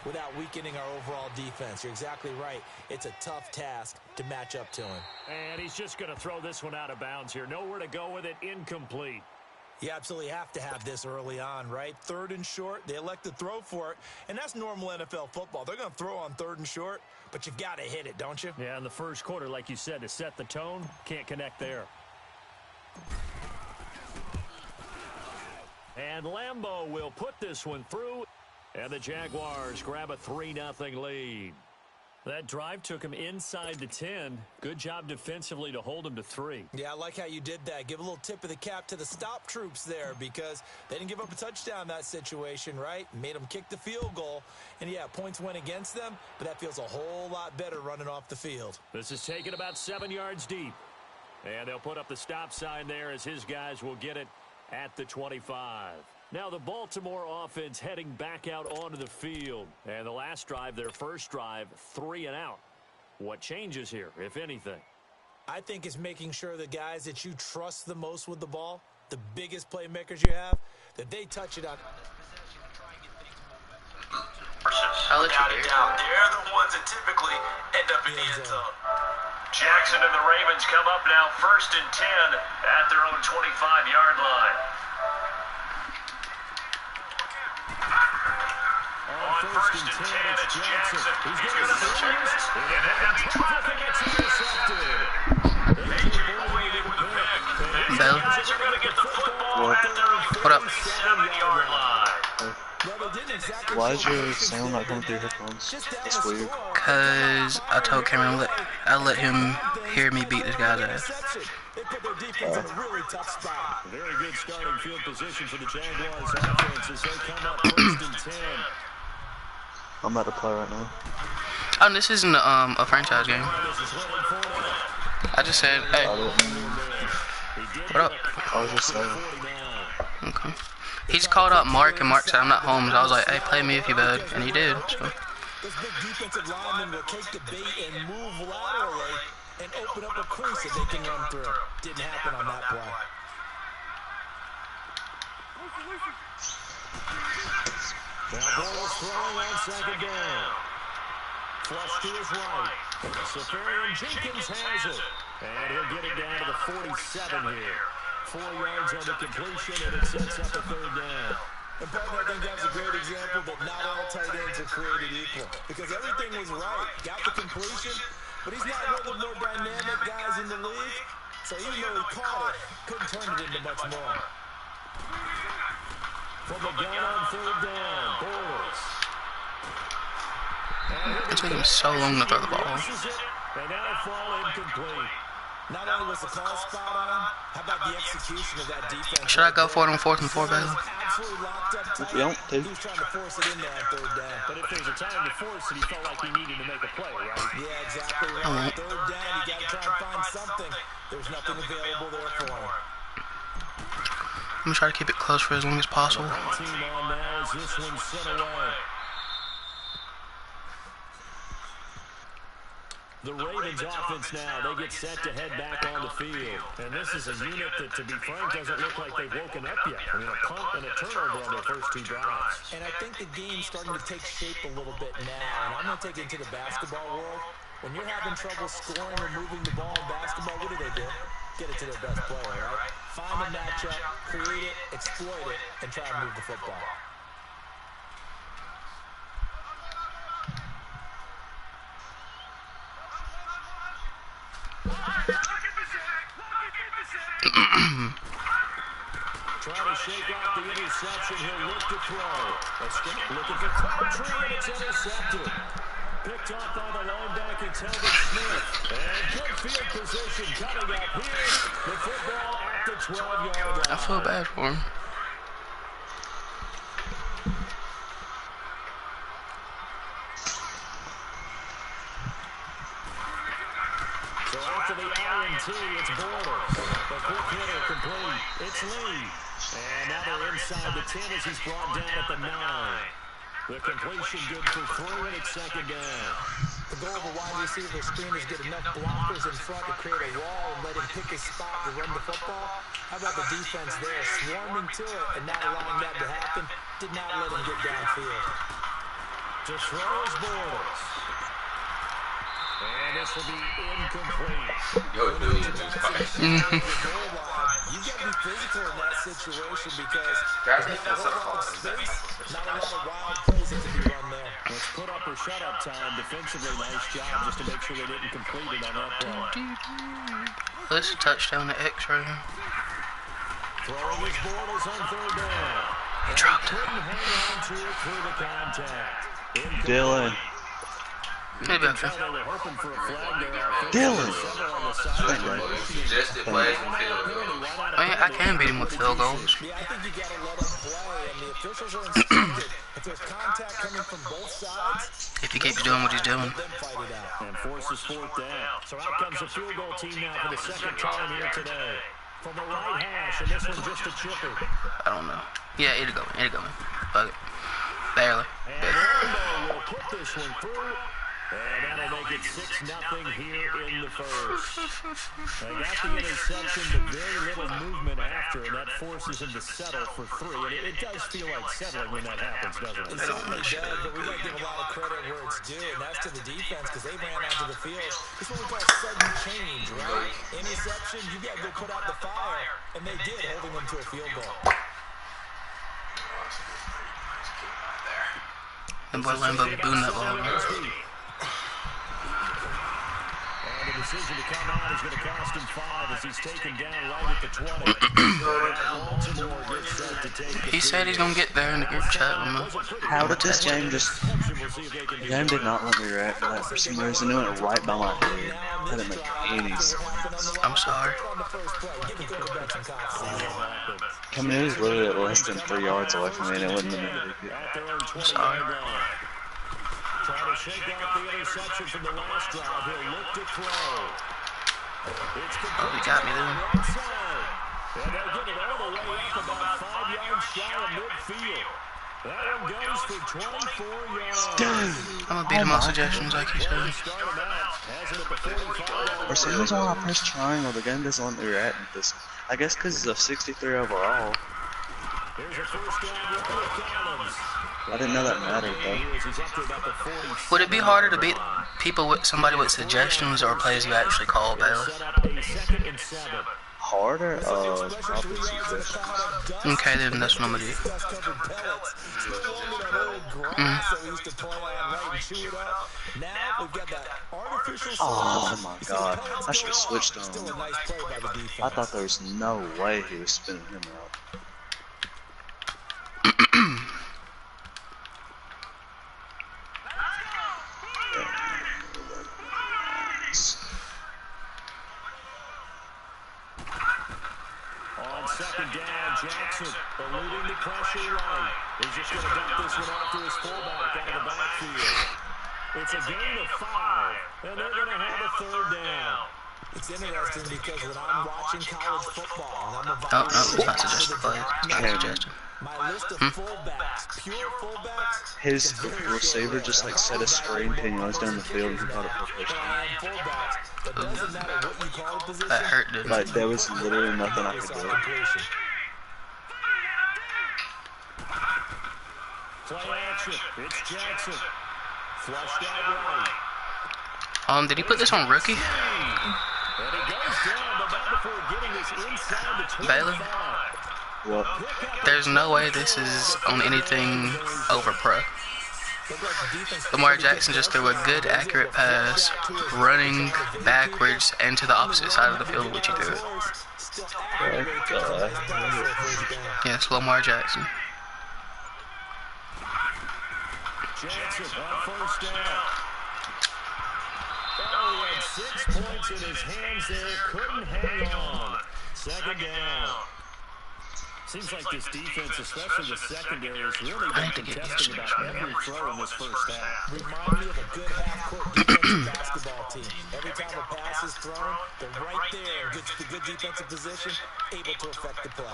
without weakening our overall defense. You're exactly right. It's a tough task to match up to him. And he's just going to throw this one out of bounds here. Nowhere to go with it. Incomplete. You absolutely have to have this early on, right? 3rd and short, they elect to throw for it, and that's normal NFL football. They're going to throw on 3rd and short, but you've got to hit it, don't you? Yeah, in the first quarter, like you said, to set the tone, can't connect there. And Lambeau will put this one through, and the Jaguars grab a 3-0 lead. That drive took him inside the 10. Good job defensively to hold him to 3. Yeah, I like how you did that. Give a little tip of the cap to the stop troops there because they didn't give up a touchdown in that situation, right? Made them kick the field goal. And, yeah, points went against them, but that feels a whole lot better running off the field. This is taken about 7 yards deep. And they'll put up the stop sign there as his guys will get it at the 25. Now the Baltimore offense heading back out onto the field. And the last drive, their first drive, 3 and out. What changes here, if anything? I think it's making sure the guys that you trust the most with the ball, the biggest playmakers you have, that they touch it on. Without a doubt, they're the ones that typically end up in the end zone. Jackson and the Ravens come up now 1st and 10 at their own 25-yard line. On 1st and 10, it's Jackson. He's going to check this, and then he traffic gets intercepted. A.J. Boyd in with a pick. And the guys are going to get the football at their own 47-yard line. Why is your sound not coming through your headphones? It's weird. Cause I told Cameron I let him hear me beat this guy's ass. Very good starting field position for the Jaguars offense as they come up 1st and 10. I'm about to play right now. Oh, this isn't a franchise game. I just said, hey. What up? I was just saying. Okay. He just called up Mark, and Mark said, I'm not home. So I was like, hey, play me if you bad. And he did. So. This big defensive lineman will take the bait and move laterally and open up a crease that they can run through. Didn't happen on that play. Now Bowles throwing on 2nd down. Flush to his right. Safarian Jenkins has it. And he'll get it down to the 47 here. 4 yards on the completion, and it sets up a 3rd down. And partner, I think that's a great example that not all tight ends are created equal. Because everything was right. Got the completion, but he's not one of the more dynamic guys in the league. So even though he caught it, couldn't turn it into much more. From the gun on 3rd down, Bowles. It took him so long to throw the ball. And now fall incomplete. Not only was the call spot on, how about the execution of that defense? Should I go for it on 4th and 4, Bailey? Don't, dude. He was trying to force it in there on 3rd down. But if there's a time to force it, he felt like he needed to make a play, right? Yeah, exactly right. 3rd down, you got to try and find something. There's nothing available there for him. I'm going to try to keep it close for as long as possible. Team on now as this one's sent away. The Ravens offense now, they get set to head back on the field. And this is a unit that, to be frank, doesn't look like they've woken up yet. I mean, a punt and a turnover on their first 2 drives. And I think the game's starting to take shape a little bit now. And I'm going to take it into the basketball world. When you're having trouble scoring or moving the ball in basketball, what do? Get it to their best player, right? Find a matchup, create it, exploit it, and try and move the football. Trying to shake off the interception. He'll look to throw. Looking for Crabtree, and it's intercepted. Picked off by the linebacker, Telvin Smith. And good field position coming up here. The football at the 12-yard line. I feel bad for him. So after the INT, it's Borders. The quick hitter complete. It's Lee. And now they're inside the 10 as he's brought down at the 9. The completion good for 3, and it's 2nd down. The goal of a wide receiver screen is get enough blockers in front to create a wall and let him pick his spot to run the football. How about the defense there, swarming to it and not allowing that to happen? Did not let him get downfield. To throw his Bortles. And this will be incomplete. Yo, dude, You got to be physical in that situation because that's with defensive a lot of space, not a lot of wild plays that can be run there. Let's put up or shut up time. Defensively, nice job just to make sure they didn't complete it on that play. That's a touchdown to X right here. Throwing his Bortles on third down. He dropped it. Couldn't hang on to it through the contact. Dylan. Maybe after. Dylan. Suggested plays and field goals. I mean, I can beat him with field goals. Yeah, I think you got to let him play, and the officials are instructed. If there's contact coming from both sides, If he keeps doing what he's doing. let them fight it out. And forces fourth down. So out comes the field goal team now for the second time here today. From the right hash, and this one just a chipper. I don't know. Yeah, it'll go in. It'll go in. Fuck it. Barely. And Orlando will put this one through. And that'll make it 6-0 here in the first. They got the interception, but very little movement after, and that forces him to settle for 3. And it does feel like settling when that happens, doesn't it? It certainly does, but we got to give a lot of credit where it's due, and that's to the defense because they ran onto the field. It's what we call sudden change, right? Interception, you got to go put out the fire, and they did, holding them to a field goal. And boy Lambo booting that ball. And the decision to come out is going to cost him 5 as he's taken down right at the 20. Baltimore gets set to take the He said he's gonna get there in the group chat. How did this game just... The game did not let me react to that for some reason. It went right by my head. That didn't make any sense. I'm sorry. I mean, it was literally at less than 3 yards away from me, and it wasn't in the video. I'm sorry. Trying to shake off the interception from the last drive. He'll look to throw. Oh, he got me there. And they'll get it all the way up about 5 yards shy of midfield. That one goes for 24 yards. Dude! I'm gonna beat him on suggestions, like he said. For some reason, when I press triangle, the game doesn't let me react with this. I guess because it's a 63 overall. There's a first down with Collins. I didn't know that mattered, though. Would it be harder to beat people with somebody with suggestions or plays you actually call, Bale? Harder? Probably suggestions. Okay, then that's what I'm gonna do. Oh my god. I should have switched on him. I thought there was no way he was spinning him out. On second down, Jackson eluding the pressure right. He's just going to dump this one off to his fullback out of the backfield. It's a gain of 5, and they're going to have a third down. It's interesting because when I'm watching college football, and I'm a Oh, no, it's not suggested play. It's not suggested. my list of fullbacks, pure fullbacks, His receiver just like set a screen 10 yards down the field and he caught it for a touchdown. fullbacks, it doesn't matter what you call the position. That hurt, didn't Like, it? there was literally nothing I could do. Completion. Play action. It's Jackson. Flushed out right. Did he put this on rookie? And he goes down, but not before getting this inside the 25. Bailey? What? There's no way this is on anything over pro. Lamar Jackson just threw a good, accurate pass, running backwards and to the opposite side of the field, which he threw it. Yes, Lamar Jackson. Jackson on first down. Oh, he had 6 points in his hands there. Couldn't hang on. Second down. Seems like this defense, especially the secondary, has really been contesting about every throw in this first half. Remind me of a good half-court defensive basketball team. Every time a pass is thrown, they're right there and gets the good defensive position, able to affect the play.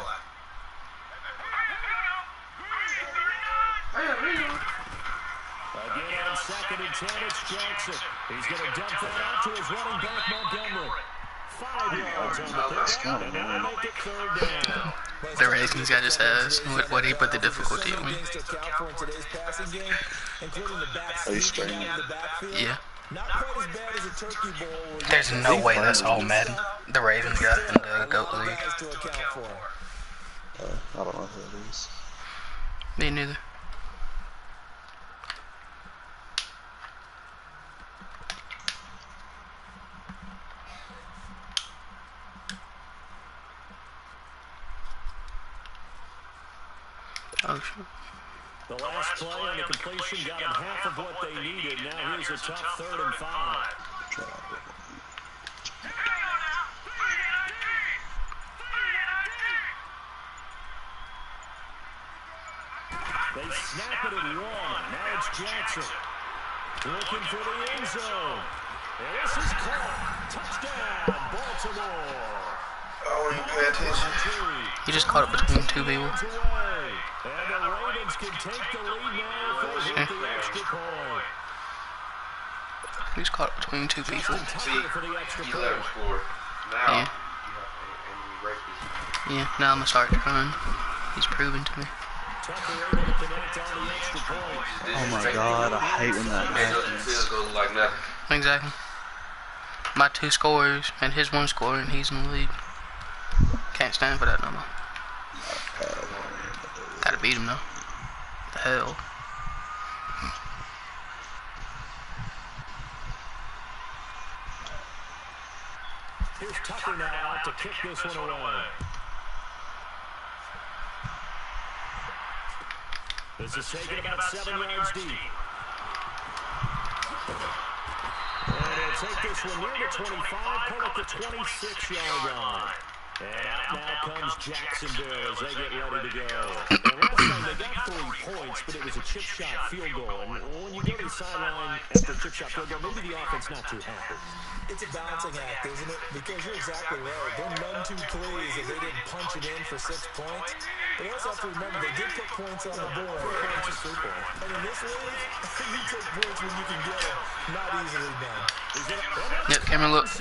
Again on second and 10, it's Jackson. He's going to dump that out to his running back, Montgomery. 5 yards on the pickup, and now make it third down. The Ravens guy just asked what he put the difficulty on. Are you streaming? Yeah. There's no way that's all Madden. The Ravens guy in the GOAT League. I don't know who it is. Me neither. Oh, shit. The last play on the completion got him half of what they needed. Now here's a tough 3rd and 5. They snap it at 1. Now it's Jackson. Looking for the end zone. And this is caught. Touchdown, Baltimore. Oh, you pay attention. He just caught it between two people. And the Ravens can take the lead now if they hit the extra point. He's caught it between two people. See, you let him score. Now, Yeah. Yeah, now I'm gonna start trying. He's proven to me. Oh my god, I hate when that happens. Like nothing. Exactly. My 2 scores and his 1 score, and he's in the lead. Can't stand for that no more. Gotta beat him though. The hell. Here's Tucker now out to kick this one away. This is taken about 7 yards deep. And he'll take this one near the 25, call it the 26-yard line. And out now comes Jacksonville as they get ready to go. And last time they got 3 points, but it was a chip shot field goal. And when you go to the sideline after a chip shot field goal, maybe the offense not too happy. It's a balancing act, isn't it? Because you're exactly right. They're none too pleased that they didn't punch it in for 6 points. But you also have to remember they did put points on the board. And in this league, you take points when you can get them. Not easily done. Yep, camera look.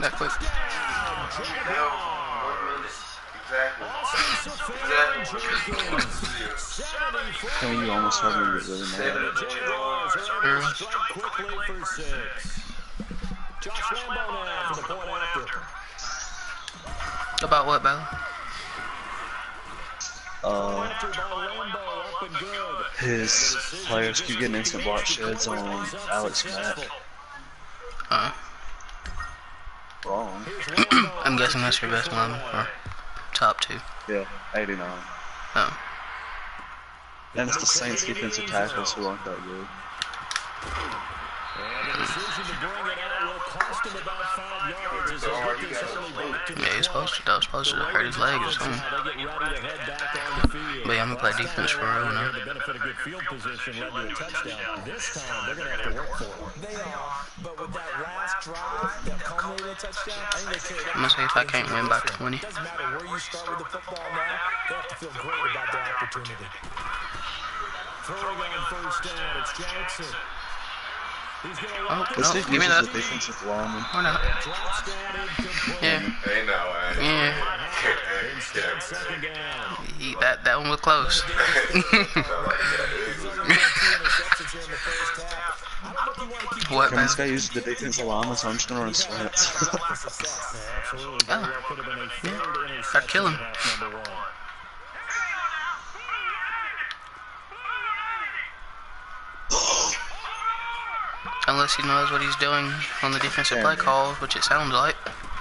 That quick. I mean, you almost had me get really mad. About what, Bella? His players keep getting instant block sheds on Alex Mack. Wrong. I'm guessing that's your best lineman, or top 2. Yeah, 89. Oh. And it's the Saints defensive tackles who aren't that good. Yeah, he's supposed to. That was supposed to hurt his leg or something. But yeah, I'm gonna play defense for real now. I'm gonna see if I can't win by 20. Doesn't matter where you start with the football now, they have to feel great about their opportunity. Throwing on first down, it's Jackson. Oh, This no, dude give me uses that. a defensive lineman. Or not. Yeah. Hey, no, Yeah. That one was close. What, man? This guy uses the defensive lineman, so I'm just gonna run slants. Oh. Yeah. Gotta kill him. Unless he knows what he's doing on the defensive play call, which it sounds like.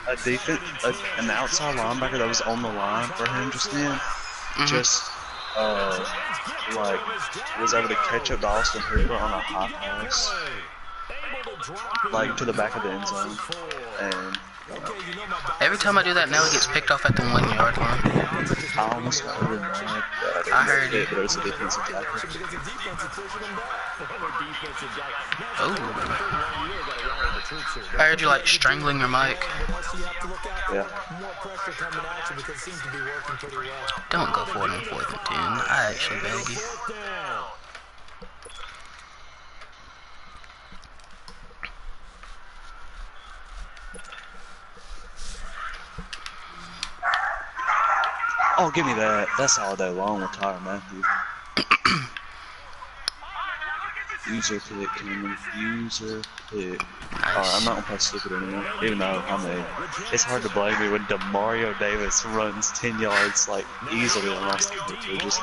An outside linebacker that was on the line for him just then, just like was able to catch up to Austin Hooper on a high pass, like to the back of the end zone, and every time I do that now, it gets picked off at the 1 yard line. I almost got really mad. I heard it. But it was a defensive tackle. Oh. I heard you like strangling your mic. Yeah. Don't go for it on 4th and 10. I actually beg you. Oh, give me that. That's all day long with Tyler Matthew. User pick, Cameron. User pick. Alright, I'm not gonna play stupid anymore. Even though, I mean, it's hard to blame me when Demario Davis runs 10 yards, like, easily on last two, just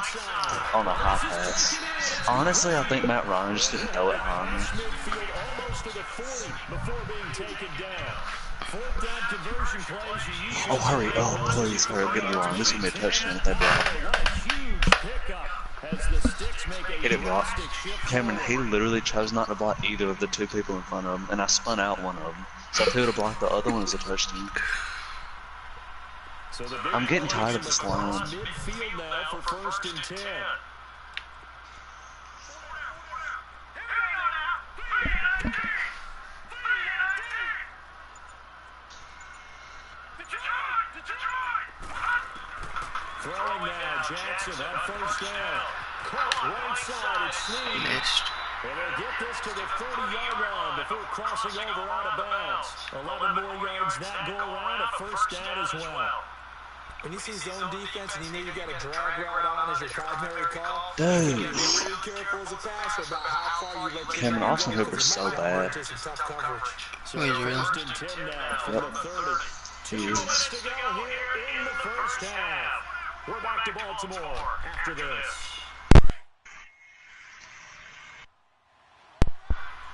on a high pass. Honestly, I think Matt Ryan just didn't throw it high enough. Oh, hurry up, please, hurry up, get the line. This is gonna be a touchdown if they block. Get it blocked. Cameron, he literally chose not to block either of the two people in front of him, and I spun out one of them. So if he would have blocked the other one, it was a touchdown. I'm getting tired of this line. Throwing now, Jackson on first down. Caught right side, it's Snead. Missed. And they'll get this to the 30-yard line before crossing over out of bounds. 11 more yards that go around, a first down as well. When you see zone defense and you know you got a drag route on as your primary call, Dude. be very careful as a passer about how far you let your Cameron, Austin Hooper's so bad. So He's real. first and 10 now from the 30. He 2 is. minutes to go here in the first half. We're back to Baltimore after this.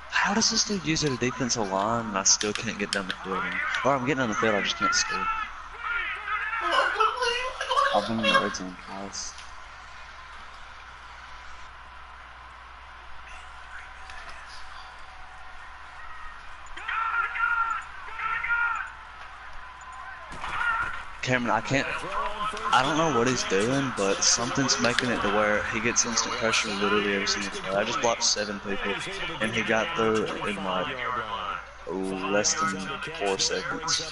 How does this dude use it a defensive line and I still can't get down the field? Or I'm getting on the field, I just can't score. I've been in the red zone twice. Cameron, I don't know what he's doing, but something's making it to where he gets instant pressure literally every single play. I just blocked 7 people, and he got through in like less than 4 seconds.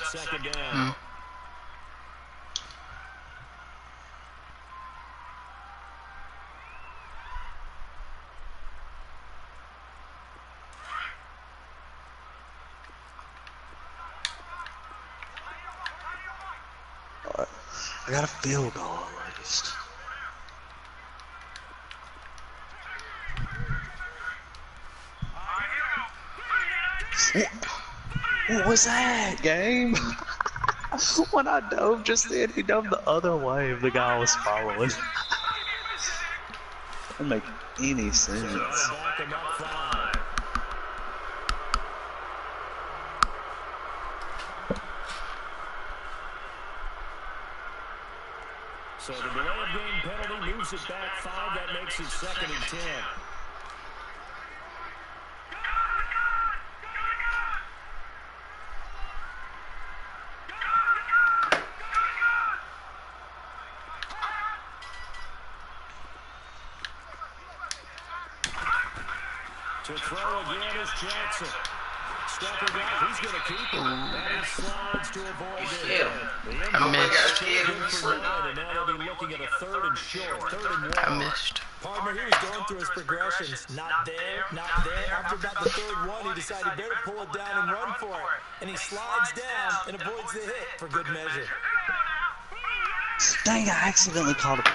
I got a field goal at least. What was that, game? When I dove just then, he dove the other way if the guy was following. Doesn't make any sense. So the delay of game penalty moves it back 5. That makes it 2nd and 10. To throw again is Jackson. Stepping out, he's going to keep it. And he slides to avoid it. I missed. And now they'll be looking at a 3rd and short, 3rd and 1. I missed. Partner, he was going through his progressions. Not there, not there. After about the 3rd one, he decided better pull it down and run for it. And he slides down and avoids the hit for good measure. Dang, I accidentally called a play.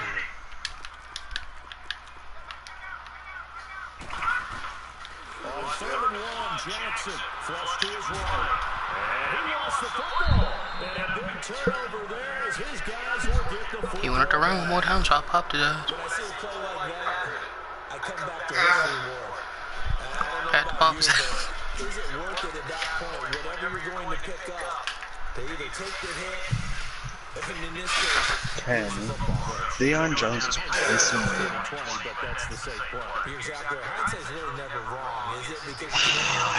On 3rd and 1, Jackson flush to his right. And he lost the football. And a big turnover there as his guys will get the football. He wanted to run one more time, so I popped it up. When I see a play like that, I come back to history more. I don't know Had to pop about you, but is it worth it at that point? Whatever you're going to pick up, to either take the hit, and in this case, Cameron, Deion Jones is pissing me. But that's the safe play. you're exactly right. Hindsight's really never wrong, is it? Because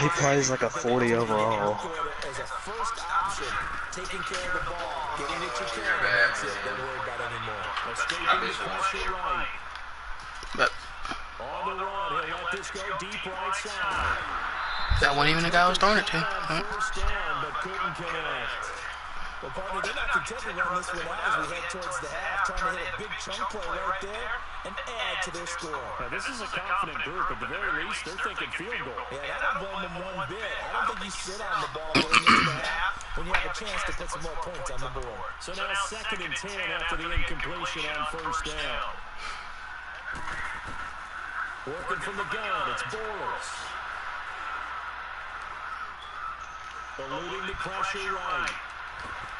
He plays like a 40 overall. as a first option, taking care of the ball, getting it to care, that's it. Don't worry about it anymore. Escaping the pressure right. But On the run, he'll let this go deep right side. that wasn't even the guy I was throwing it to. First down, but couldn't connect. Well, partner, they're not content to run this one out as we head towards the half, trying to hit a big chunk play right there and add to their score. Now, this is a confident group. At the very least, they're thinking field goal. Yeah, I don't blame them one bit. I don't think you sit on the ball going into the half. when you have a chance to put some more points on the board. So now 2nd and 10 after the incompletion on 1st down. Working from the gun, it's Bortles. Eluding the pressure right.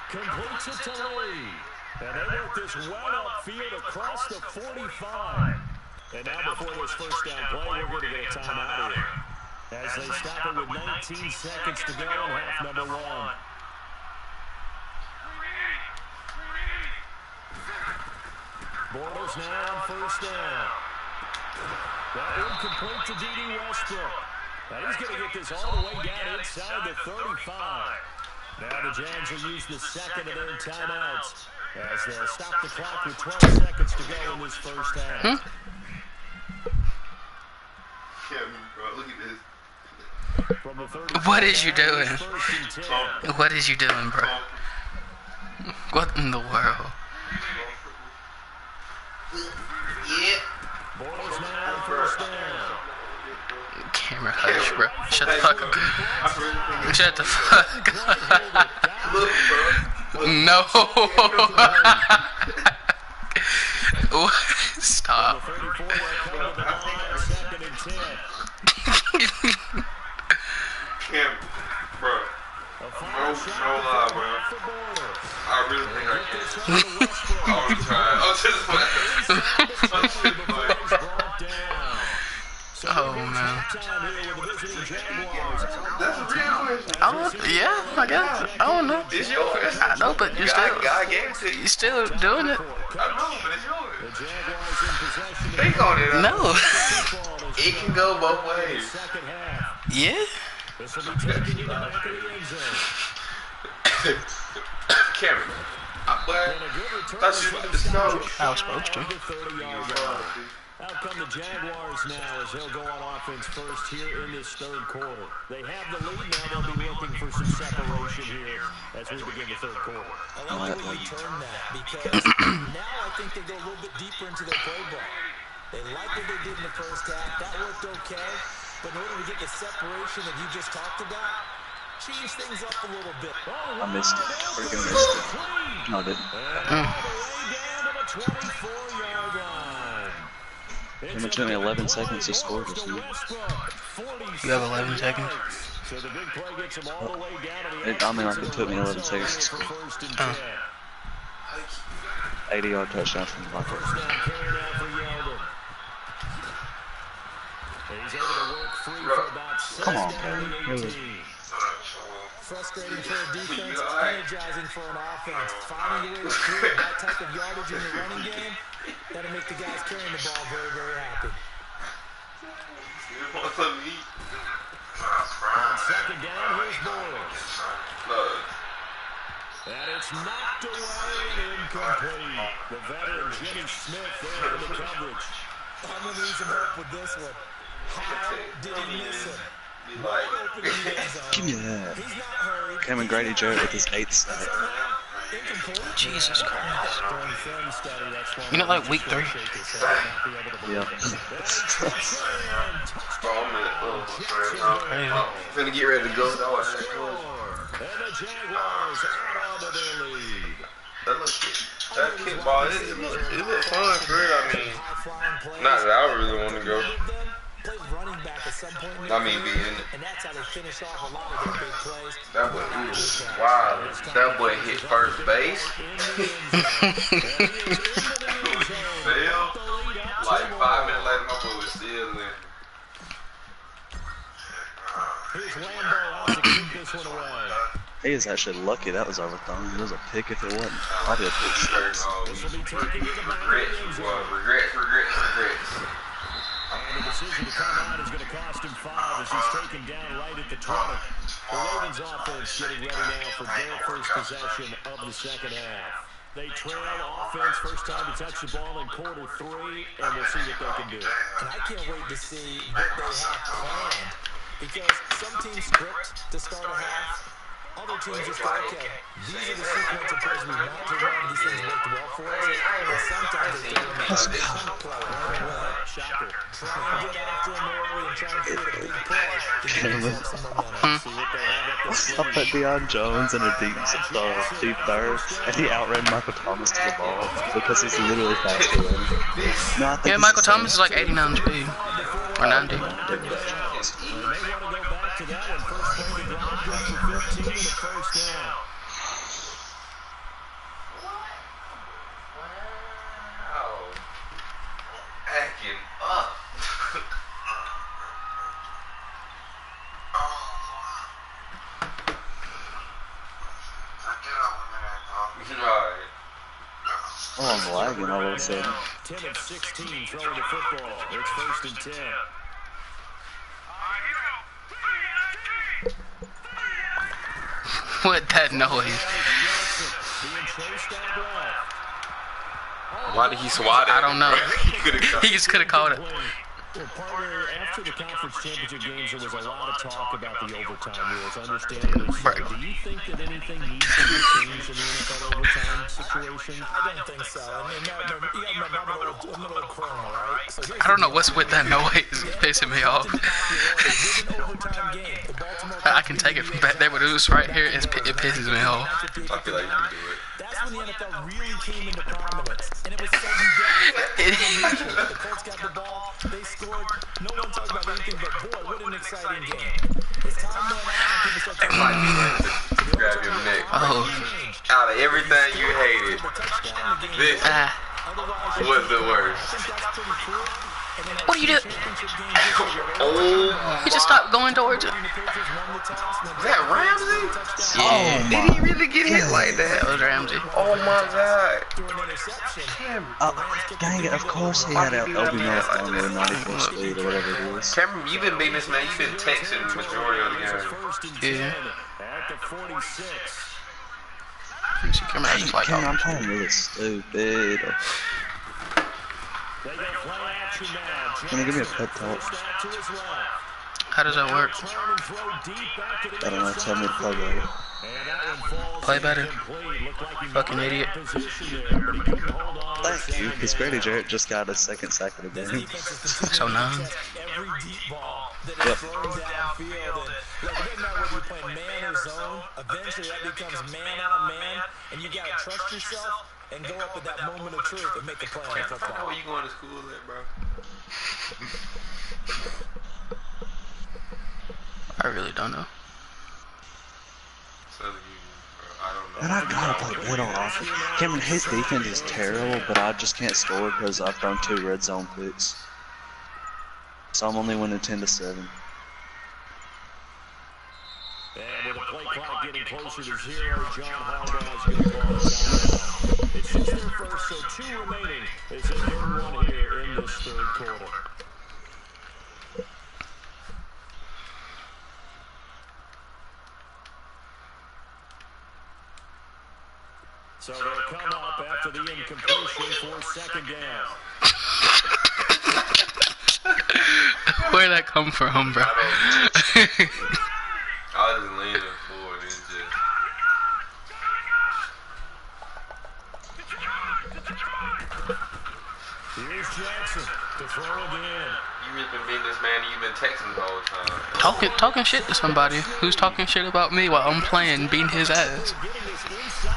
Completes it to Lee. And they work this well upfield across the 45. And now before this 1st down play, we're going to get a timeout here. As they stop it with 19 seconds to go in half number 1. Bortles now on 1st down. That incomplete to D.D. Westbrook. Now he's going to get this all the way down inside the 35. Now the Jags will use the 2nd of their timeouts as they'll stop the clock with 12 seconds to go in this 1st half. Look at this. What is you doing? What is you doing, bro? What in the world? Yeah. Bortles now on 1st down. Camera hush, bro. Shut the fuck up. Shut the fuck up. No. Stop. Cam, bro. No lie, bro. I really think I can. I'm trying. I'm just Oh, man. That's real. Yeah, I guess. I don't know. It's yours. I know, but you still, God gave it to you. you still doing it. I know, but it's yours. Think on it. No. It can go both ways. Yeah. Cameron. But that's just the snow. I was supposed to. Out come the Jaguars now as they'll go on offense first here in this 3rd quarter. They have the lead now. They'll be looking for some separation here as we begin the 3rd quarter. I like the way you turn that because now I think they go a little bit deeper into their playbook. They like what they did in the 1st half. That worked okay. But in order to get the separation that you just talked about, change things up a little bit. I missed it. Freaking missed it. No, I didn't. It took me 11 seconds to score just now. You have 11 seconds? So the big play gets him all the way down to the I mean, like, it took me 11 seconds to score. 80-yard touchdown from the locker. He's able to work free for about 6. Come on, Kevin. Really? Frustrating for a defense, energizing for an offense. Finding a way to create that type of yardage in your running game, that'll make the guys carrying the ball very, very happy. On 2nd down, here's Bortles. And it's knocked away and incomplete. The veteran Jimmy Smith there in the coverage. I'm going to need some help with this one. How did he miss it? Give me that. Cameron Grady Jarrett with his 8th sack. Jesus Christ. You know, like week 3? Yeah. Finna get ready to go. And the Jaguars add on to their lead. That kickball, it look fun for real. I mean, not that I really want to go. I mean, be in it. And that's how they finish off a lot of their big plays. That boy, wow, that boy hit first base. Fail. Like 5 minutes later, my boy was still in. Here's Lambo out to kick this one away. He is actually lucky that was overthrown. It was a pick if it wasn't. Probably a pick six. Regrets. And the decision to come out is going to cost him 5 as he's taken down right at the 20. The Ravens offense getting ready now for their first possession of the 2nd half. They trail offense, first time to touch the ball in quarter 3, and we'll see what they can do. And I can't wait to see what they have planned. Because some teams script to start a half, Other teams just go, okay, these are the sequence of plays we want to run. These things worked well for us. And sometimes they throw them Let's in go. play. Shocker. Try and get after them early and try and create a big play to give themselves some momentum. See what they have up this I put Deion Jones in a deep third, and he outran Michael Thomas to the ball because he's literally faster than him. No, I think Yeah, Michael Thomas is like 89 speed. Or 90. And they want to go back to that one. First play to drive good for 15 in the first down. Wow. Acting up. Right. Oh, I'm lagging all of a sudden. 10 of 16 throwing the football. It's first and 10. What that noise? Being chased out left. Why did he swat it? I don't know. He He just could have called it. Well, partner, after the conference championship games, there was a lot of talk about the overtime rules. Understandably so. Right. Do you think that anything needs to be changed in the NFL overtime situation? I don't think so. I mean, I'm an old criminal, right? So here's I don't know what's with that noise. It's pissing me off. an overtime game. The Baltimore I can take it from back there, but it was right here. It pisses me off. I feel like you can do it. That's when the NFL really came into prominence, and it was sudden death. The Colts got the ball, they scored. No one talked about anything but, boy, what an exciting game. As time went on, people started talking about Grab your neck. Oh. Out of everything you hated, this was the worst. What are you doing? Oh, You just stopped going towards it. is that Ramsey? Yeah. Did he really get hit like That that? was Ramsey. Oh my God. Dang it, of course he had LB Marathon with 94 speed or whatever it is. Cameron, you've been beating this man. You've been texting the majority of the game. First and Yeah. 10 at the 46. Come on, just like Cameron, I'm playing really stupid. They go play action now. Can you give me a pep talk? Out to his left. how does that work? Turn and throw deep back to the I don't know, end tell me to zone. play better. And that one falls Play better. incomplete. Looked like he Fucking might have idiot. position there, but he couldn't hold on to Thank you, second because Grady down. Jarrett just got his second sack of the game. So none. every deep ball that is thrown downfield. And look, it doesn't matter whether you're playing man or zone. Eventually, that becomes man on man, and you gotta trust yourself and go up at that moment of truth and make a play on Where football. you going to school at, bro? I really don't know. Southern Union, bro. I don't know. And I gotta play good on offense. Cameron, his defense is terrible, but I just can't score because I've thrown 2 red zone picks. So I'm only winning 10-7. And with the play clock getting closer to 0, John Harbaugh's going to call a timeout. It's just their first, so 2 remaining. It's a 3rd one here in this 3rd quarter. So they'll come up after the incompletion for 2nd down. Where'd that come from, bro? I was just leaning forward and just. Here's Jackson to throw again. You really been beating this man and you've been texting the whole time. Talking shit to somebody who's talking shit about me while I'm playing, beating his ass.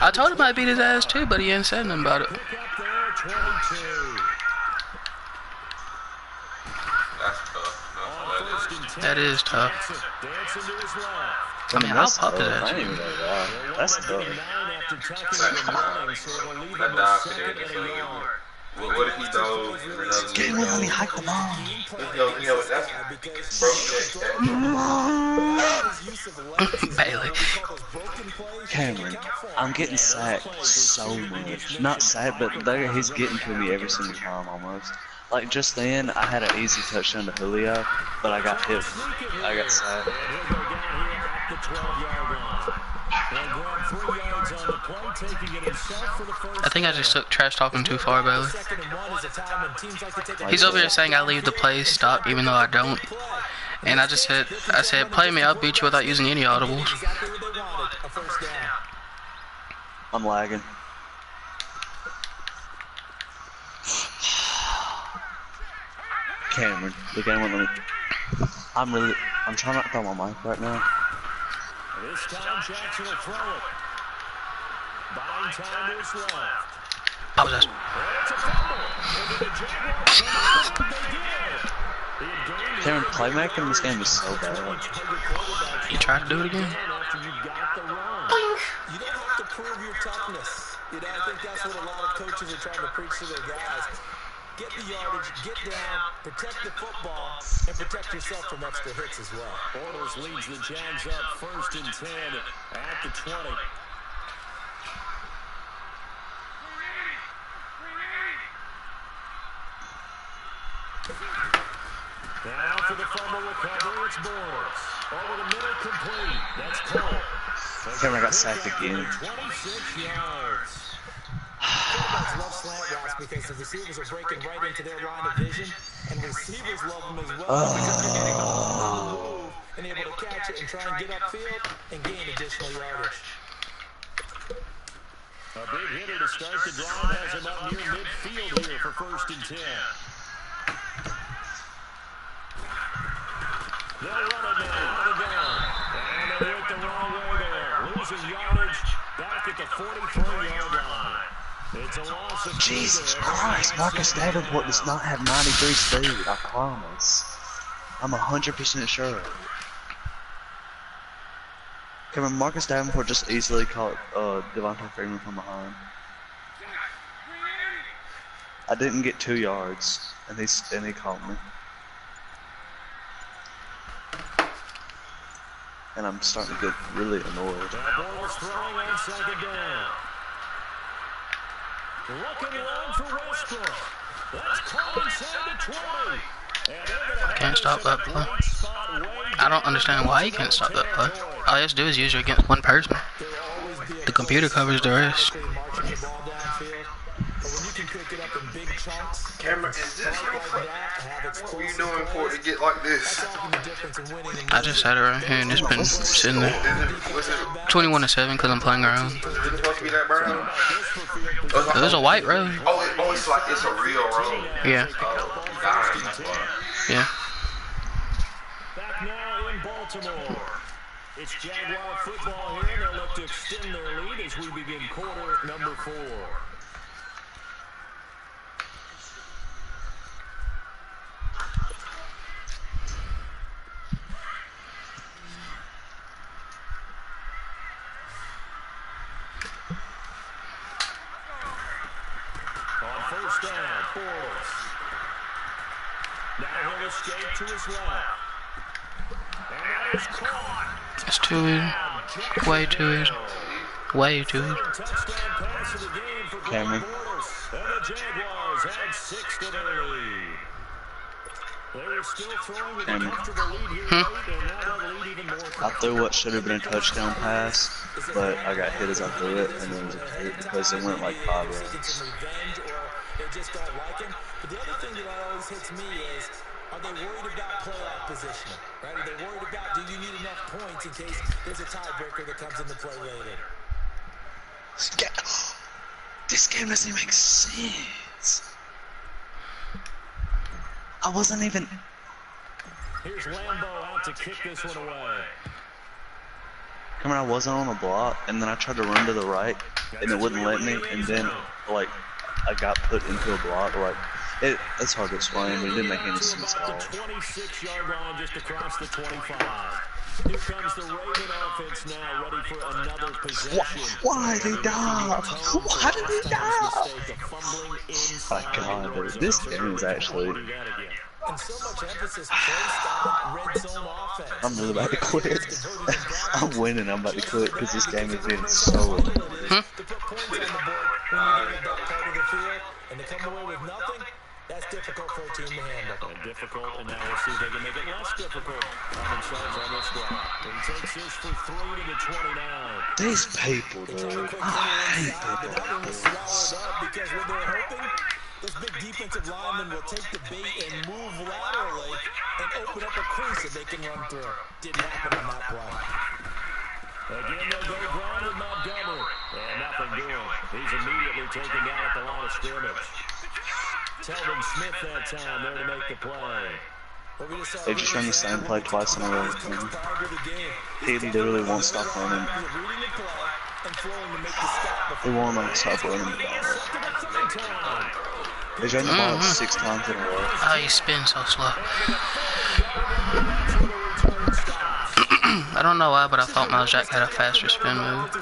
I told him I'd beat his ass too, but he ain't said nothing about it. Pick up there, 22. That's tough. That is tough. Dancing to his left. I mean, I'll that's pop tough. his I ass. ain't even gonna lie. That's tough. 9 after tackling and running, so it'll leave That him dive with to there 2nd just and so a you yard. what if he dove in another Get him on me, hike the ball. You know what? That's broke. Bailey. Cameron, I'm getting sacked so much. Not sacked, but he's getting to me every single time almost. Like just then, I had an easy touchdown to Julio, but I got hit. I got sacked. And he'll go down here at the 12-yard line. And grab 3 yards on the play, taking it himself for the first I think I just took trash talking too far, Bailey. He's over here saying I leave the play stop, even though I don't. And I said, play me, I'll beat you without using any audibles. first down. I'm lagging. Cameron, the game won't let me. I'm trying not to throw my mic right now. This time Jackson will throw it. Buying time is left. I was just. Cameron, playmaking in this game is so bad. You try to do it again? You don't have to prove your toughness. You know, I think that's what a lot of coaches are trying to preach to their guys. Get the yardage, get down, protect the football, and protect yourself from extra hits as well. Bortles leads the Jags up 1st and 10 at the 20. Now for the fumble recovery, it's Bortles. Over the middle, complete. That's Cole. Cameron got sacked again. 26 yards. Quarterbacks love slant routes because the receivers are breaking right into their line of vision, and receivers love them as well because they're getting on the move and able to catch it and try and get upfield and gain additional yardage. A big hitter to start the drive has him up near midfield here for 1st and 10. They'll run it now. And they went the wrong way there. Losing yardage back at the 43-yard line. It's a loss of Jesus Christ, Marcus Davenport does not have 93 speed, I promise. I'm 100% sure. Cameron, Marcus Davenport just easily caught Devontae Freeman from behind. I didn't get 2 yards, and he caught me. And I'm starting to get really annoyed. Bortles throwing on 2nd down. Looking long for Westbrook. That's caught inside the 20. Can't stop that play. I don't understand why you can't stop that play. All you have to do is use it against one person. The computer covers the rest. Cameron, is this your foot? What were you doing for it to get like this? I just had it right here and it's been sitting there. 21-7 because I'm playing around. Is it supposed to be that brown? It was a white road. Oh, it's like it's a real road. Yeah. Oh, darn, that's why. Yeah. Back now in Baltimore. It's Jaguar football here. They'll look to extend their lead as we begin quarter number 4. On 1st down, Bortles. Now he'll escape to his left. And that is caught. It's too easy. Way too easy. Way too easy. Touchdown pass of the game for Cameron. Bortles. And the Jaguars had 6 to their lead. They were still throwing with a Cameron. comfortable lead here late, and now that lead even more. I threw what should have been a touchdown pass, but I got hit as I threw it, and it was a hit because it went like 5 yards. Revenge, or they just don't like him. But the other thing that always hits me is, are they worried about playoff positioning? Right? Are they worried about, do you need enough points in case there's a tiebreaker that comes into play later? This game doesn't make sense. I wasn't even. Here's Lambeau out to kick this one away. Come on, I wasn't on a block, and then I tried to run to the right, and it wouldn't let me, and then, like, I got put into a block, like, it's hard to explain, but it didn't make any sense at all. About the 26-yard line just across the 25. Here comes the Raven offense now, ready for another possession. Why did he die? Why did he die? My God, dude, this game is actually. And so much emphasis placed on red zone offense. I'm really about to quit. I'm winning. I'm about to quit because this game is being so. To put points on the board when you get in that part of the field and to come away with nothing, that's difficult for a team to handle. Difficult, and now we'll see if they can make it less difficult on themselves on this drive. He takes this for 3 to the 29. These people, dude. I hate people like this. Because when they're hoping, those big defensive linemen will take the bait and move laterally and open up a crease that they can run through. Didn't happen on that play. Again, they'll go ground with Montgomery. And nothing doing. He's immediately taken down at the line of scrimmage. Telvin Smith that time there to make the play. They just run the same play twice in a row. He literally won't stop running. He won't stop running the ball. He's running the ball 6 times in a row. Oh, he spins so slow. I don't know why, but I thought Miles Jack had a faster spin move.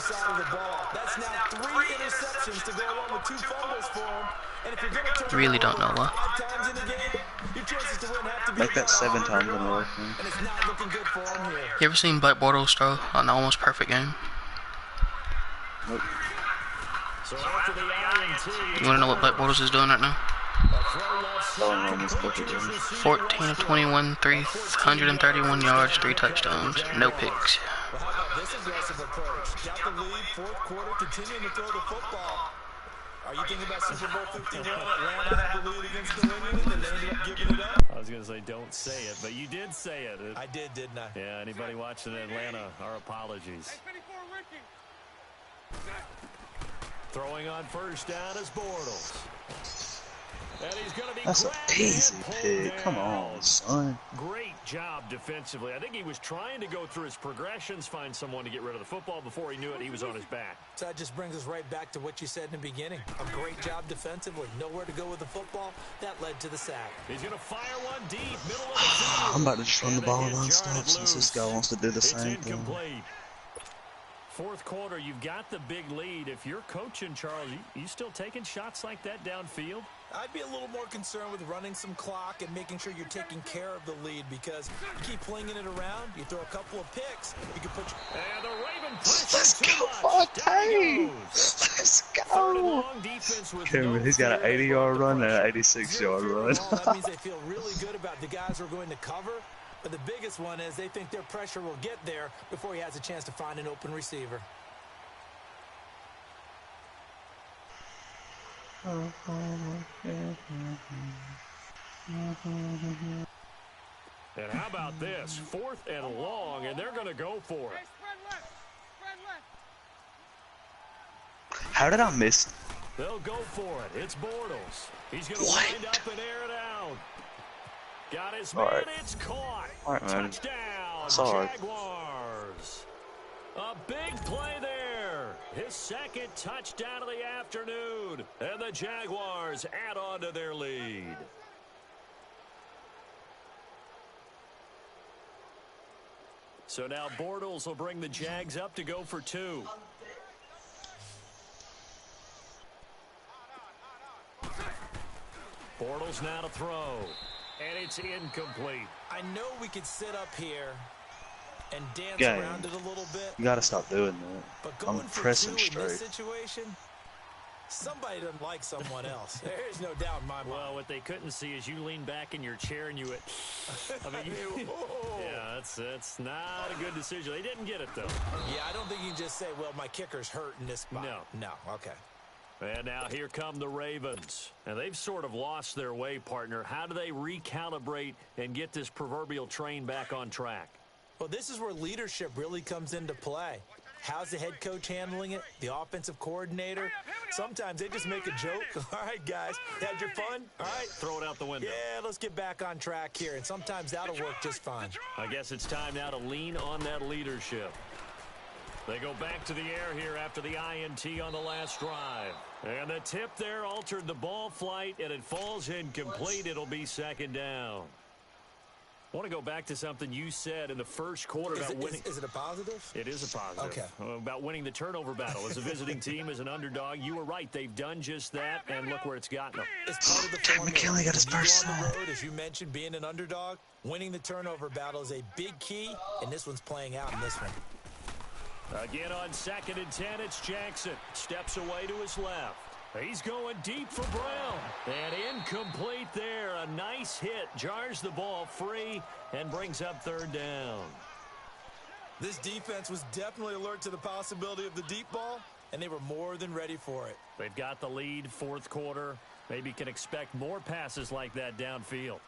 Really don't know why. Make that 7 times in a row. You ever seen Blake Bortles throw an almost perfect game? Nope. You want to know what Blake Bortles is doing right now? 14 of 21, 331 yards, 3 touchdowns, no picks. This aggressive approach. Got the lead, 4th quarter, continuing to throw the football. Are you thinking about Super Bowl 51? Atlanta had the lead against New England, and they ended up giving it up. I was going to say don't say it, but you did say it. I did, didn't I? Yeah, anybody watching Atlanta, our apologies. Throwing on first down is Bortles. And he's going to be That's an easy pick. Come on, son. Great job defensively. I think he was trying to go through his progressions, find someone to get rid of the football. Before he knew it, he was on his back. So that just brings us right back to what you said in the beginning. A great job defensively. Nowhere to go with the football. That led to the sack. He's going to fire one deep, middle of the field. I'm about to just run the ball non-stop since this guy wants to do the same thing. 4th quarter, you've got the big lead. If you're coaching, Charles, you still taking shots like that downfield? I'd be a little more concerned with running some clock and making sure you're taking care of the lead, because you keep flinging it around, you throw a couple of picks, you can put and the Raven Let's go, Fontaine! Let's go! Cameron, he's got an 80-yard run and an 86-yard run. That means they feel really good about the guys who are going to cover. But the biggest one is they think their pressure will get there before he has a chance to find an open receiver. And how about this? 4th and long, and they're going to go for it. How did I miss? They'll go for it. It's Bortles. He's going to wind up and air it out. Got his man. Right. It's caught. All right, man. Touchdown, sorry. Jaguars. A big play there. His 2nd touchdown of the afternoon. And the Jaguars add on to their lead. So now Bortles will bring the Jags up to go for 2. Bortles now to throw. And it's incomplete. I know we could sit up here and dance around it a little bit. You gotta stop doing that. But going I'm pressing for 2 in straight. this situation, somebody doesn't like someone else. There's no doubt in my mind. Well, what they couldn't see is you lean back in your chair and you went, I mean, yeah, that's not a good decision. They didn't get it, though. Yeah, I don't think you can just say, well, my kicker's hurt in this spot. No, okay. And now here come the Ravens. And they've sort of lost their way, partner. How do they recalibrate and get this proverbial train back on track? Well, this is where leadership really comes into play. How's the head coach handling it? The offensive coordinator? Sometimes they just make a joke. All right, guys, had your fun? All right. Throw it out the window. Yeah, let's get back on track here. And sometimes that'll work just fine. I guess it's time now to lean on that leadership. They go back to the air here after the INT on the last drive. And the tip there altered the ball flight, and it falls incomplete. It'll be 2nd down. I want to go back to something you said in the first quarter about winning. Is it a positive? It is a positive. Okay. About winning the turnover battle. As a visiting team, as an underdog, you were right. They've done just that, and look where it's gotten them. It's part of the formula. McKinley got his first on the road, as you mentioned, being an underdog, winning the turnover battle is a big key, and this one's playing out in this one. Again on 2nd and 10, it's Jackson. Steps away to his left. He's going deep for Brown. And incomplete there. A nice hit. Jars the ball free and brings up 3rd down. This defense was definitely alert to the possibility of the deep ball, and they were more than ready for it. They've got the lead, 4th quarter. Maybe can expect more passes like that downfield.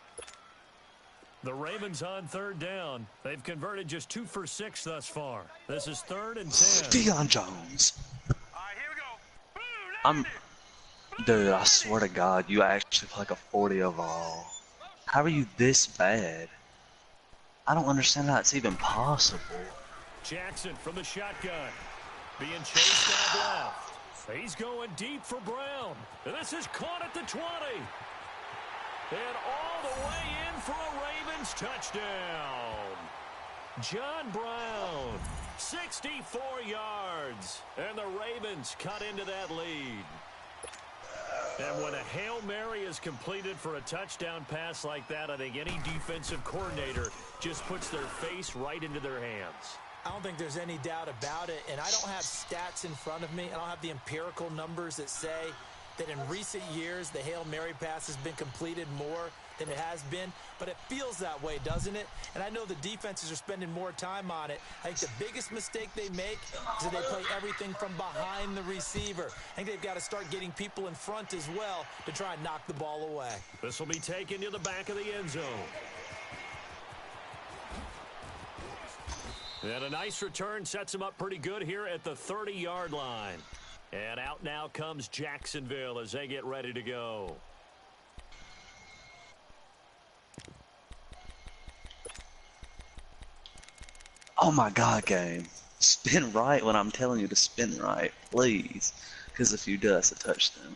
The Ravens on third down. They've converted just 2 for 6 thus far. This is 3rd and 10. Deion Jones. Dude, I swear to God, you actually play like a 40 overall. How are you this bad? I don't understand how it's even possible. Jackson from the shotgun. Being chased out left. He's going deep for Brown. And this is caught at the 20. And all the way in for a Ravens touchdown. John Brown, 64 yards. And the Ravens cut into that lead. And when a Hail Mary is completed for a touchdown pass like that, I think any defensive coordinator just puts their face right into their hands. I don't think there's any doubt about it, and I don't have stats in front of me. I don't have the empirical numbers that say that in recent years the Hail Mary pass has been completed more than it has been, but it feels that way, doesn't it? And I know the defenses are spending more time on it. I think the biggest mistake they make is that they play everything from behind the receiver. I think they've got to start getting people in front as well to try and knock the ball away. This will be taken to the back of the end zone. And a nice return sets him up pretty good here at the 30-yard line. And out now comes Jacksonville as they get ready to go. Oh my God, game. Spin right when I'm telling you to spin right, please. Because if you do, that's a touchdown.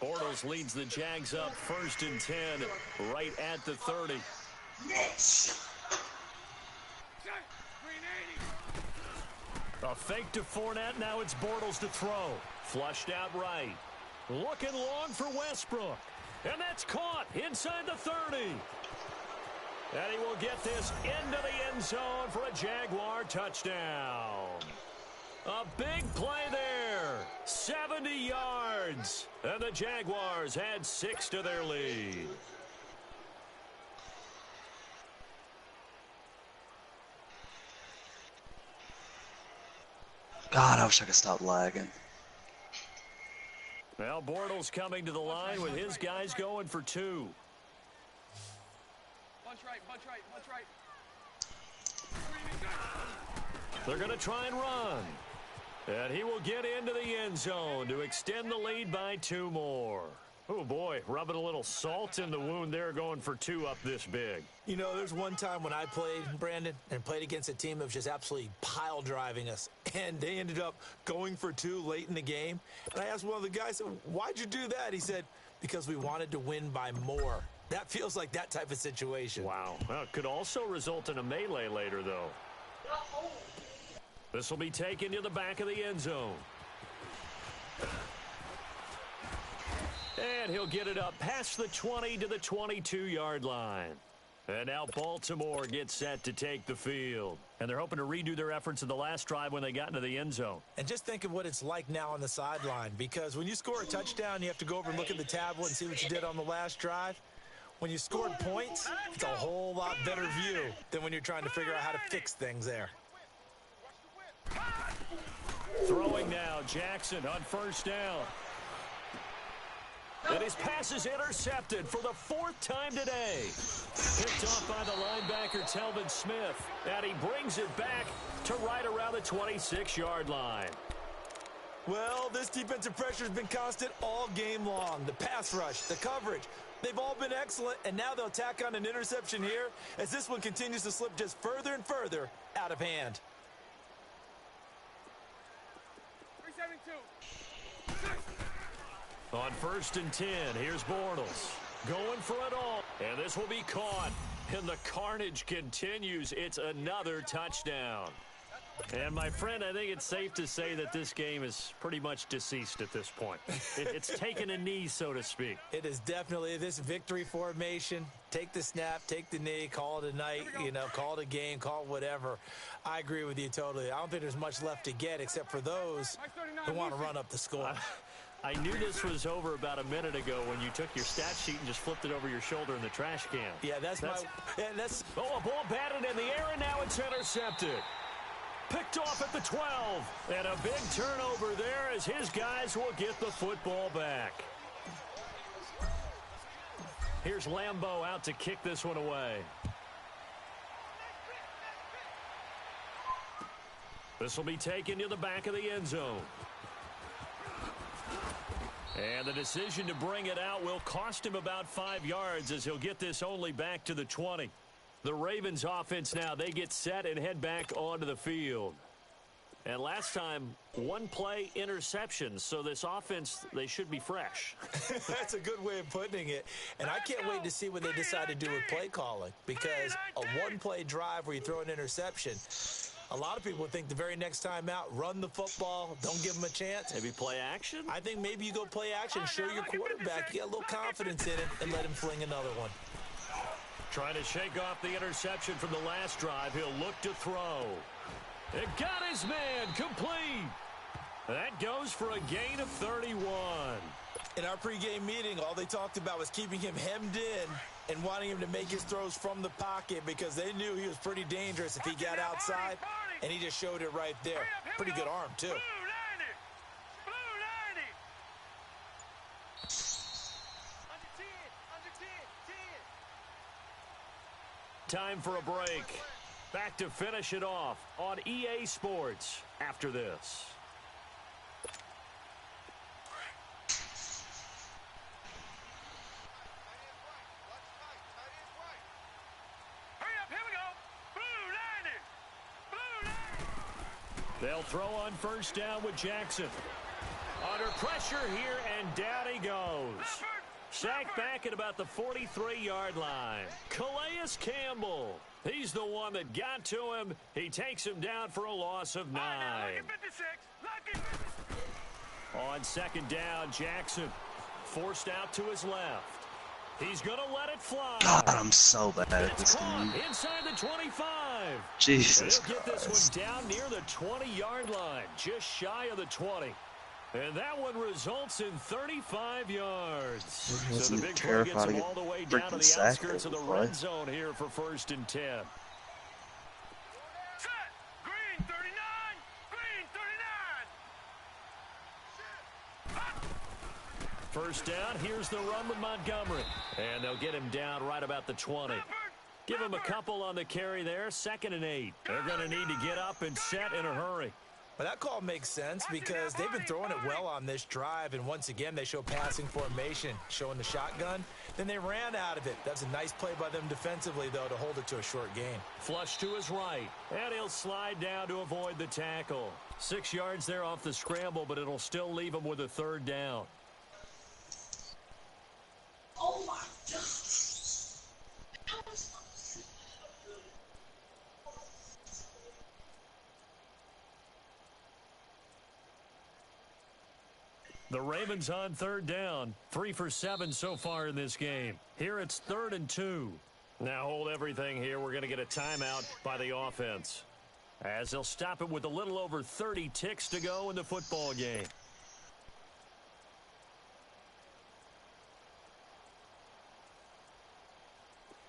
Bortles leads the Jags up 1st and 10 right at the 30. A fake to Fournette. Now it's Bortles to throw. Flushed out right. Looking long for Westbrook. And that's caught inside the 30. And he will get this into the end zone for a Jaguar touchdown. A big play there. 70 yards. And the Jaguars add 6 to their lead. God, I wish I could stop lagging. Well, Bortles coming to the line with his guys going for 2. Bunch right, bunch right, bunch right. They're going to try and run. And he will get into the end zone to extend the lead by 2 more. Oh, boy, rubbing a little salt in the wound there, going for 2 up this big. You know, there's one time when I played, Brandon, and played against a team that was just absolutely pile driving us, and they ended up going for 2 late in the game. And I asked one of the guys, why'd you do that? He said, because we wanted to win by more. That feels like that type of situation. Wow. Well, it could also result in a melee later, though. This will be taken to the back of the end zone. And he'll get it up past the 20 to the 22-yard line. And now Baltimore gets set to take the field. And they're hoping to redo their efforts in the last drive when they got into the end zone. And just think of what it's like now on the sideline, because when you score a touchdown, you have to go over and look at the tablet and see what you did on the last drive. When you scored points, it's a whole lot better view than when you're trying to figure out how to fix things there. Throwing now, Jackson on 1st down. And his pass is intercepted for the 4th time today. Picked off by the linebacker, Telvin Smith. And he brings it back to right around the 26-yard line. Well, this defensive pressure has been constant all game long. The pass rush, the coverage, they've all been excellent. And now they'll tack on an interception here as this one continues to slip just further and further out of hand. 372. On 1st and 10, here's Bortles going for it all. And this will be caught. And the carnage continues. It's another touchdown. And, my friend, I think it's safe to say that this game is pretty much deceased at this point. It's taken a knee, so to speak. It is definitely this victory formation. Take the snap, take the knee, call it a night, call it a game, call it whatever. I agree with you totally. I don't think there's much left to get except for those who want to run up the score. I knew this was over about a minute ago when you took your stat sheet and just flipped it over your shoulder in the trash can. Yeah, that's Oh, a ball batted in the air, and now it's intercepted. Picked off at the 12. And a big turnover there as his guys will get the football back. Here's Lambeau out to kick this one away. This will be taken to the back of the end zone. And the decision to bring it out will cost him about 5 yards as he'll get this only back to the 20. The Ravens offense now, they get set and head back onto the field. And last time, one play interception, so this offense, they should be fresh. That's a good way of putting it. And I can't wait to see what they decide to do with play calling, because a one-play drive where you throw an interception, a lot of people think the very next time out, run the football, don't give them a chance. Maybe play action? I think maybe you go play action, show your quarterback, you get a little confidence in it, and let him fling another one. Trying to shake off the interception from the last drive. He'll look to throw. It got his man complete. That goes for a gain of 31. In our pregame meeting, all they talked about was keeping him hemmed in and wanting him to make his throws from the pocket because they knew he was pretty dangerous if he got outside, and he just showed it right there. Pretty good arm, too. Time for a break. Back to finish it off on EA Sports after this. They'll throw on first down with Jackson. Under pressure here, and down he goes. Sacked back at about the 43-yard line. Calais Campbell. He's the one that got to him. He takes him down for a loss of 9. On second down, Jackson forced out to his left. He's going to let it fly. God, I'm so bad at this game. Inside the 25. Jesus He'll get this Christ. one down near the 20-yard line, just shy of the 20. And that one results in 35 yards. So the big play gets him all the way down to the outskirts of the red zone here for 1st and 10. Green 39! Green 39! First down, here's the run with Montgomery. And they'll get him down right about the 20. Give him a couple on the carry there, 2nd and 8. They're going to need to get up and set in a hurry. But that call makes sense because they've been throwing it well on this drive, and once again they show passing formation, showing the shotgun. Then they ran out of it. That's a nice play by them defensively, though, to hold it to a short gain. Flush to his right, and he'll slide down to avoid the tackle. 6 yards there off the scramble, but it'll still leave him with a 3rd down. Oh my God. The Ravens on 3rd down. 3 for 7 so far in this game. Here it's 3rd and 2. Now hold everything here. We're going to get a timeout by the offense, as they'll stop it with a little over 30 ticks to go in the football game.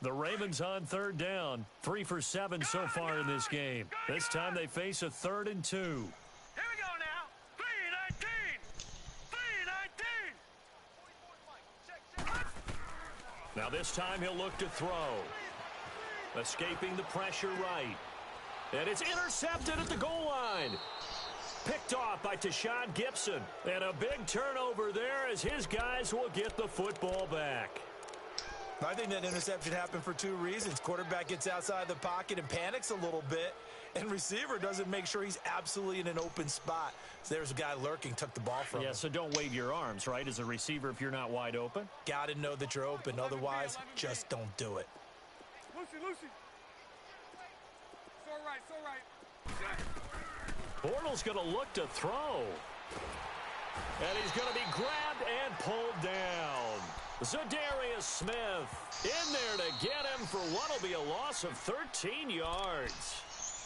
The Ravens on 3rd down. 3 for 7 so far in this game. This time they face a 3rd and 2. Here we go now. 3-19. Now this time he'll look to throw. Escaping the pressure right. And it's intercepted at the goal line. Picked off by Tashawn Gibson. And a big turnover there as his guys will get the football back. I think that interception happened for 2 reasons. Quarterback gets outside the pocket and panics a little bit, and receiver doesn't make sure he's absolutely in an open spot. So there's a guy lurking, took the ball from him. Yeah, so don't wave your arms, right, as a receiver if you're not wide open? Got to know that you're open. Otherwise, just don't do it. Lucy. So right. Bortles going to look to throw. And he's going to be grabbed and pulled down. Zadarius Smith in there to get him for what will be a loss of 13 yards.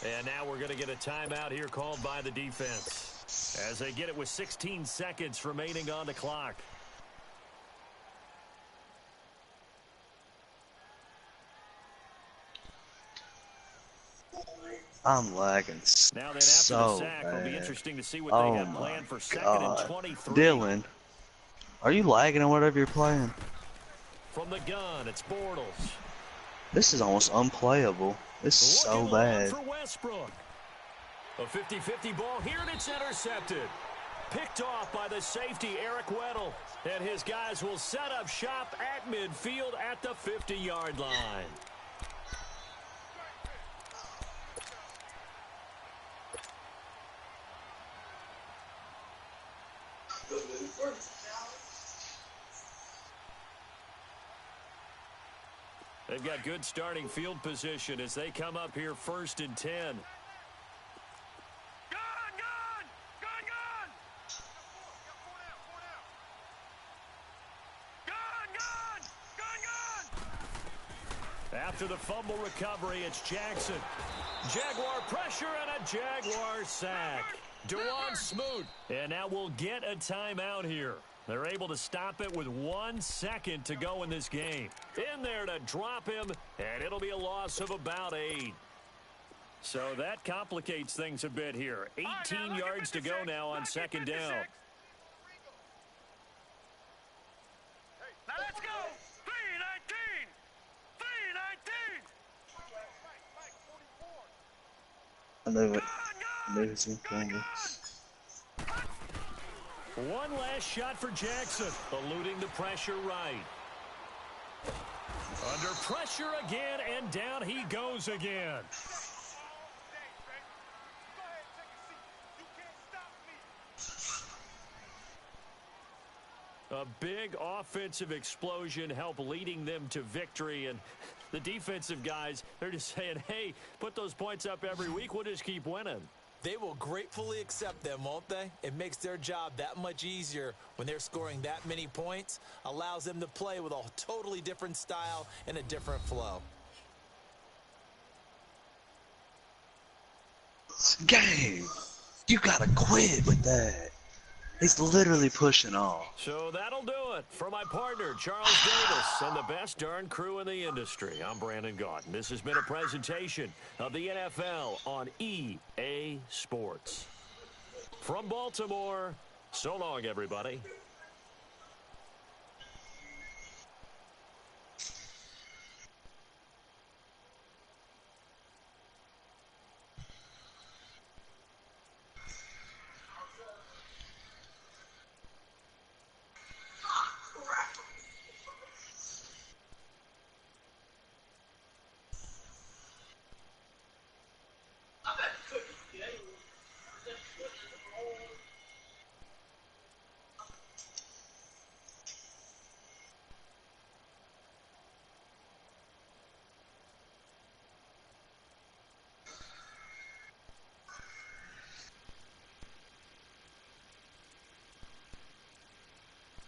And now we're going to get a timeout here called by the defense, as they get it with 16 seconds remaining on the clock. I'm lagging Now then, after the so sack, it'll be bad. interesting to see what they Oh have my planned for 2nd and God. 23. Dylan, are you lagging on whatever you're playing? From the gun, it's Bortles. This is almost unplayable. This is so Looking long bad. for Westbrook. A 50-50 ball here, and it's intercepted. Picked off by the safety, Eric Weddle. And his guys will set up shop at midfield at the 50-yard line. They've got good starting field position as they come up here 1st and 10. Gun! Gun! Gun! Gun! Gun! Gun! Gun! Gun! After the fumble recovery, it's Jackson. Jaguar pressure and a Jaguar sack. Dewan Smoot. And now we'll get a timeout here. They're able to stop it with 1 second to go in this game. In there to drop him, and it'll be a loss of about 8. So that complicates things a bit here. 18 yards to go now on 2nd down. Now let's go! 3-19! 3-19! I knew it. I knew it was going to. One last shot for Jackson, eluding the pressure right. Under pressure again, and down he goes again. A big offensive explosion helped leading them to victory, and the defensive guys, they're just saying, hey, put those points up every week, we'll just keep winning. They will gratefully accept them, won't they? It makes their job that much easier when they're scoring that many points, allows them to play with a totally different style and a different flow. Game! You gotta quit with that. He's literally pushing off. So that'll do it. For my partner, Charles Davis, and the best darn crew in the industry, I'm Brandon Gaudin. This has been a presentation of the NFL on EA Sports. From Baltimore, so long, everybody.